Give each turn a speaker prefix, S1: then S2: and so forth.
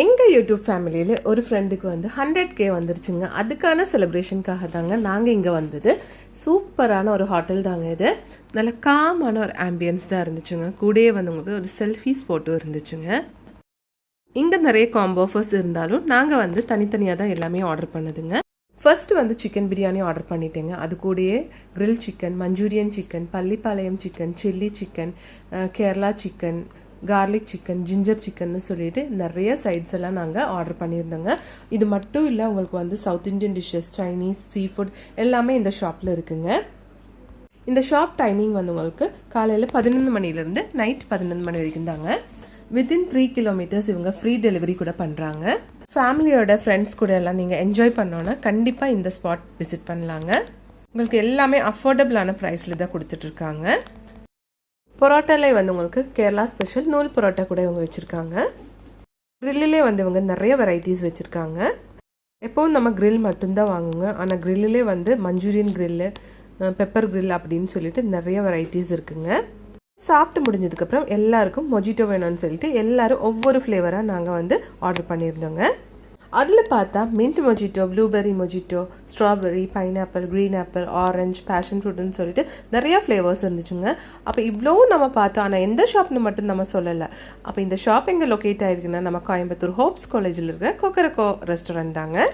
S1: எங்கள் யூடியூப் ஃபேமிலியில் ஒரு ஃப்ரெண்டுக்கு வந்து 100K வந்துருச்சுங்க. அதுக்கான செலிப்ரேஷனுக்காக தாங்க நாங்கள் இங்கே வந்தது. சூப்பரான ஒரு ஹோட்டல் தாங்க இது. நல்ல காமான ஒரு ஆம்பியன்ஸ் தான் இருந்துச்சுங்க. கூடயே வந்து உங்களுக்கு ஒரு செல்ஃபி ஸ்பாட்டும் இருந்துச்சுங்க. இங்கே நிறைய காம்போ ஆஃபர்ஸ் இருந்தாலும் நாங்கள் வந்து தனித்தனியாக தான் எல்லாமே ஆர்டர் பண்ணுதுங்க. ஃபர்ஸ்ட்டு வந்து சிக்கன் பிரியாணி ஆர்டர் பண்ணிட்டேங்க. அது கூடயே grill chicken, manchurian chicken, Pallipalayam chicken, chilli chicken, Kerala chicken, garlic chicken, ginger சிக்கன்னு சொல்லிட்டு நிறைய சைட்ஸ் எல்லாம் நாங்கள் ஆர்டர் பண்ணியிருந்தோங்க. இது மட்டும் இல்லை, உங்களுக்கு வந்து south Indian dishes, Chinese, seafood எல்லாமே இந்த ஷாப்பில் இருக்குங்க. இந்த ஷாப் டைமிங் வந்து உங்களுக்கு காலையில் 11 மணிலேருந்து நைட் 11 மணி வரைக்கும் தாங்க. வித்தின் 3 கிலோமீட்டர்ஸ் இவங்க ஃப்ரீ டெலிவரி கூட பண்ணுறாங்க. ஃபேமிலியோட ஃப்ரெண்ட்ஸ் கூட எல்லாம் நீங்கள் என்ஜாய் பண்ணோன்னா கண்டிப்பாக இந்த ஸ்பாட் விசிட் பண்ணலாங்க. உங்களுக்கு எல்லாமே அஃபோர்டபுளான ப்ரைஸில் தான் கொடுத்துட்ருக்காங்க. பரோட்டாலே வந்து உங்களுக்கு கேரளா ஸ்பெஷல் நூல் பரோட்டா கூட இவங்க வச்சுருக்காங்க. க்ரில்லிலே வந்து இவங்க நிறைய வெரைட்டிஸ் வச்சுருக்காங்க. எப்போவும் நம்ம க்ரில் மட்டும்தான் வாங்குங்க. ஆனால் க்ரில்லிலே வந்து மஞ்சூரியன் க்ரில்லு, பெப்பர் க்ரில் அப்படின்னு சொல்லிட்டு நிறைய வெரைட்டிஸ் இருக்குங்க. சாப்பிட்டு முடிஞ்சதுக்கப்புறம் எல்லாருக்கும் மொஜிட்டோ வேணும்னு சொல்லிட்டு எல்லாரும் ஒவ்வொரு ஃப்ளேவராக நாங்கள் வந்து ஆர்டர் பண்ணியிருந்தோங்க. அதில் பார்த்தா mint mojito, blueberry mojito, strawberry, pineapple, green apple, orange, passion ஃப்ரூட்டுன்னு சொல்லிட்டு நிறையா ஃப்ளேவர்ஸ் இருந்துச்சுங்க. அப்போ இவ்வளோவும் நம்ம பார்த்தோம். ஆனால் எந்த ஷாப்னு மட்டும் நம்ம சொல்லலை. அப்போ இந்த ஷாப் எங்கே லொக்கேட் ஆகிருக்குன்னா நம்ம கோயம்புத்தூர் ஹோப்ஸ் காலேஜில் இருக்கிற கொக்கரக்கோ ரெஸ்டாரண்ட் தாங்க.